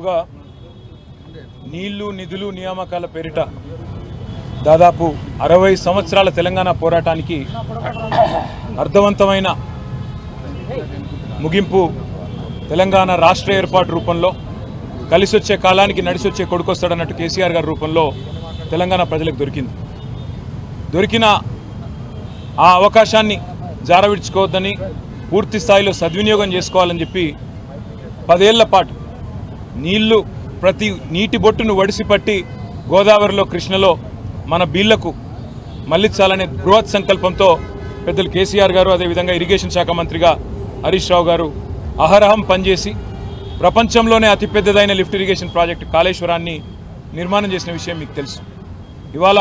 దాదాపుగా నీళ్లు నిధులు నియామకాల పేరిట దాదాపు 60 సంవత్సరాల తెలంగాణ పోరాటానికి అర్థవంతమైన ముగింపు తెలంగాణ రాష్ట్ర ఏర్పాటు రూపంలో కలిసొచ్చే కాలానికి నడిసొచ్చే కొడుకొస్తాడన్నట్టు కేసీఆర్ గారి రూపంలో తెలంగాణ ప్రజలకు దొరికిన ఆ అవకాశాన్ని జారవిడ్చుకోవద్దని పూర్తి స్థాయిలో సద్వినియోగం చేసుకోవాలని చెప్పి 10 ఏళ్ల పాటు నీళ్లు ప్రతి నీటి బొట్టును వడిసిపట్టి గోదావరిలో కృష్ణలో మన బీళ్లకు మళ్లించాలనే బృహత్ సంకల్పంతో పెద్దలు కేసీఆర్ గారు అదేవిధంగా ఇరిగేషన్ శాఖ మంత్రిగా హరీష్ రావు గారు అహరహం పనిచేసి ప్రపంచంలోనే అతిపెద్దదైన లిఫ్ట్ ఇరిగేషన్ ప్రాజెక్టు కాళేశ్వరాన్ని నిర్మాణం చేసిన విషయం మీకు తెలుసు. ఇవాళ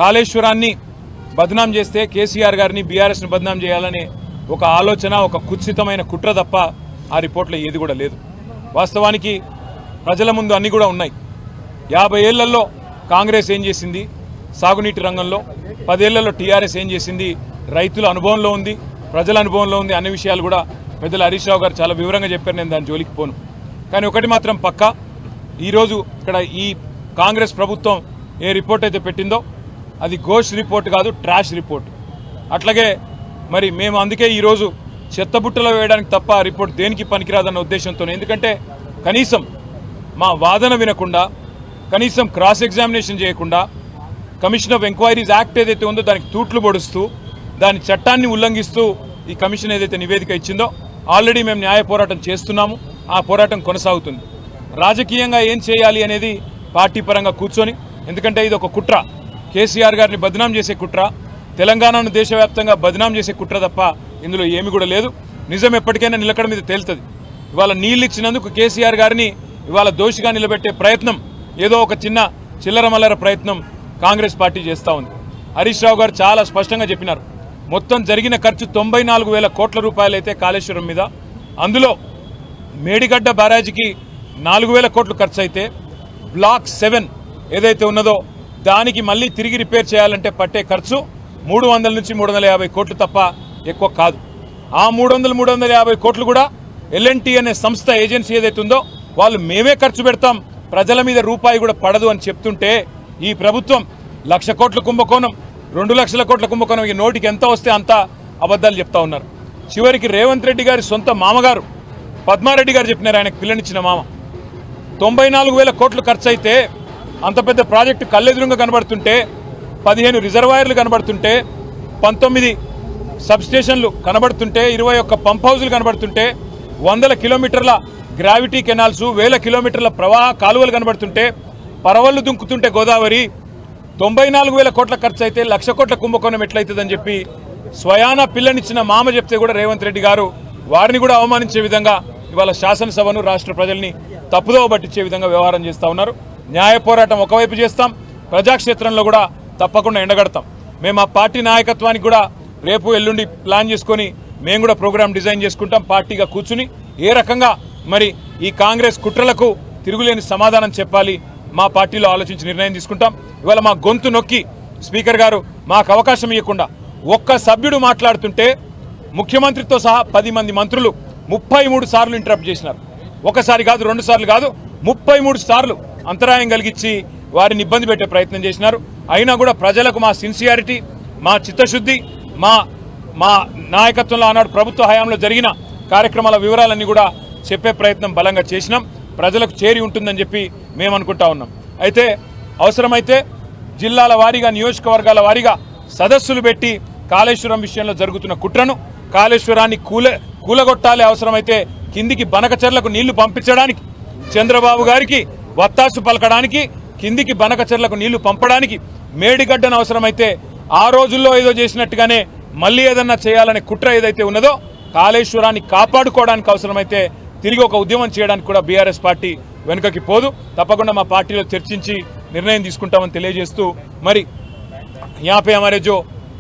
కాళేశ్వరాన్ని బదనాం చేస్తే కేసీఆర్ గారిని బీఆర్ఎస్ను బదనాం చేయాలనే ఒక ఆలోచన, ఒక కుత్సితమైన కుట్ర తప్ప ఆ రిపోర్ట్లో ఏది కూడా లేదు. వాస్తవానికి ప్రజల ముందు అన్నీ కూడా ఉన్నాయి. 50 ఏళ్లలో కాంగ్రెస్ ఏం చేసింది సాగునీటి రంగంలో, 10 ఏళ్లలో టీఆర్ఎస్ ఏం చేసింది రైతుల అనుభవంలో ఉంది, ప్రజల అనుభవంలో ఉంది అనే విషయాలు కూడా పెద్దలు హరీష్ రావు గారు చాలా వివరంగా చెప్పారు. నేను దాని జోలికి పోను. కానీ ఒకటి మాత్రం పక్కా, ఈరోజు ఇక్కడ ఈ కాంగ్రెస్ ప్రభుత్వం ఏ రిపోర్ట్ అయితే పెట్టిందో అది ఘోష్ రిపోర్ట్ కాదు, ట్రాష్ రిపోర్ట్. అట్లాగే మరి మేము అందుకే ఈరోజు చెత్తబుట్టలో వేయడానికి తప్ప ఆ రిపోర్ట్ దేనికి పనికిరాదన్న ఉద్దేశంతో, ఎందుకంటే కనీసం మా వాదన వినకుండా, కనీసం క్రాస్ ఎగ్జామినేషన్ చేయకుండా, కమిషన్ ఆఫ్ ఎంక్వైరీస్ యాక్ట్ ఏదైతే ఉందో దానికి తూట్లు పొడుస్తూ, దాని చట్టాన్ని ఉల్లంఘిస్తూ ఈ కమిషన్ ఏదైతే నివేదిక ఇచ్చిందో ఆల్రెడీ మేము న్యాయ పోరాటం చేస్తున్నాము. ఆ పోరాటం కొనసాగుతుంది. రాజకీయంగా ఏం చేయాలి అనేది పార్టీ పరంగా కూర్చొని, ఎందుకంటే ఇది ఒక కుట్ర, కేసీఆర్ గారిని బదనాం చేసే కుట్ర, తెలంగాణను దేశవ్యాప్తంగా బదనాం చేసే కుట్ర తప్ప ఇందులో ఏమి కూడా లేదు. నిజం ఎప్పటికైనా నిలకడ మీద తేలుతుంది. ఇవాళ నీళ్ళు ఇచ్చినందుకు కేసీఆర్ గారిని ఇవాళ దోషిగా నిలబెట్టే ప్రయత్నం, ఏదో ఒక చిన్న చిల్లర మల్లర ప్రయత్నం కాంగ్రెస్ పార్టీ చేస్తూ ఉంది. హరీష్ రావు గారు చాలా స్పష్టంగా చెప్పినారు. మొత్తం జరిగిన ఖర్చు 94,000 కోట్ల రూపాయలు అయితే కాళేశ్వరం మీద, అందులో మేడిగడ్డ బ్యారేజీకి 4,000 కోట్లు ఖర్చు అయితే బ్లాక్ 7 ఏదైతే ఉన్నదో దానికి మళ్ళీ తిరిగి రిపేర్ చేయాలంటే పట్టే ఖర్చు 300 నుంచి 350 కోట్లు తప్ప ఎక్కువ కాదు. ఆ 300-350 కోట్లు కూడా L&T అనే సంస్థ ఏజెన్సీ ఏదైతే ఉందో వాళ్ళు మేమే ఖర్చు పెడతాం, ప్రజల మీద రూపాయి కూడా పడదు అని చెప్తుంటే ఈ ప్రభుత్వం 1,00,000 కోట్ల కుంభకోణం, 2,00,000 కోట్ల కుంభకోణం, ఈ నోటికి ఎంత వస్తే అంత అబద్ధాలు చెప్తా ఉన్నారు. చివరికి రేవంత్ రెడ్డి గారి సొంత మామగారు పద్మారెడ్డి గారు చెప్పినారు, ఆయనకు పిల్లనిచ్చిన మామ, 94,000 కోట్లు ఖర్చు అయితే అంత పెద్ద ప్రాజెక్టు కళ్ళెదురుగా కనబడుతుంటే, 15 రిజర్వాయర్లు కనబడుతుంటే, 19 సబ్స్టేషన్లు కనబడుతుంటే, 21 పంప్ హౌజులు కనబడుతుంటే, 100 కిలోమీటర్ల గ్రావిటీ కెనాల్స్, 1000 కిలోమీటర్ల ప్రవాహ కాలువలు కనబడుతుంటే, పరవళ్లు దుంకుతుంటే గోదావరి, 94,000 కోట్ల ఖర్చు అయితే 1,00,000 కోట్ల కుంభకోణం ఎట్లయితుందని చెప్పి స్వయాన పిల్లనిచ్చిన మామ చెప్తే కూడా రేవంత్ రెడ్డి గారు వారిని కూడా అవమానించే విధంగా ఇవాళ శాసనసభను, రాష్ట్ర ప్రజల్ని తప్పుదోవ పట్టించే విధంగా వ్యవహారం చేస్తూ ఉన్నారు. న్యాయ పోరాటం ఒకవైపు చేస్తాం, ప్రజాక్షేత్రంలో కూడా తప్పకుండా ఎండగడతాం. మేము ఆ పార్టీ నాయకత్వానికి కూడా రేపు ఎల్లుండి ప్లాన్ చేసుకొని మేము కూడా ప్రోగ్రామ్ డిజైన్ చేసుకుంటాం. పార్టీగా కూర్చుని ఏ రకంగా మరి ఈ కాంగ్రెస్ కుట్రలకు తిరుగులేని సమాధానం చెప్పాలి మా పార్టీలో ఆలోచించి నిర్ణయం తీసుకుంటాం. ఇవాళ మా గొంతు నొక్కి స్పీకర్ గారు మాకు అవకాశం ఇవ్వకుండా ఒక్క సభ్యుడు మాట్లాడుతుంటే ముఖ్యమంత్రితో సహా 10 మంది మంత్రులు 33 సార్లు ఇంటరప్ట్ చేసినారు. ఒకసారి కాదు, 2 సార్లు కాదు, 33 సార్లు అంతరాయం కలిగించి వారిని ఇబ్బంది పెట్టే ప్రయత్నం చేసినారు. అయినా కూడా ప్రజలకు మా సిన్సియారిటీ, మా చిత్తశుద్ధి, మా నాయకత్వంలో ఆనాడు ప్రభుత్వ హయాంలో జరిగిన కార్యక్రమాల వివరాలన్నీ కూడా చెప్పే ప్రయత్నం బలంగా చేసినాం. ప్రజలకు చేరి ఉంటుందని చెప్పి మేము అనుకుంటా ఉన్నాం. అయితే అవసరమైతే జిల్లాల వారీగా, నియోజకవర్గాల వారీగా సదస్సులు పెట్టి కాళేశ్వరం విషయంలో జరుగుతున్న కుట్రను, కాళేశ్వరాన్ని కూలగొట్టాలి, అవసరమైతే కిందికి బనకచెర్లకు నీళ్లు పంపించడానికి, చంద్రబాబు గారికి వత్తాసు పలకడానికి, కిందికి బనకచెర్లకు నీళ్లు పంపడానికి, మేడిగడ్డను అవసరమైతే ఆ రోజుల్లో ఏదో చేసినట్టుగానే మళ్ళీ ఏదన్నా చేయాలనే కుట్ర ఏదైతే ఉన్నదో కాళేశ్వరాన్ని కాపాడుకోవడానికి అవసరమైతే తిరిగి ఒక ఉద్యమం చేయడానికి కూడా బీఆర్ఎస్ పార్టీ వెనుకకి పోదు. తప్పకుండా మా పార్టీలో చర్చించి నిర్ణయం తీసుకుంటామని తెలియజేస్తూ, మరి यहाँ पे हमारे जो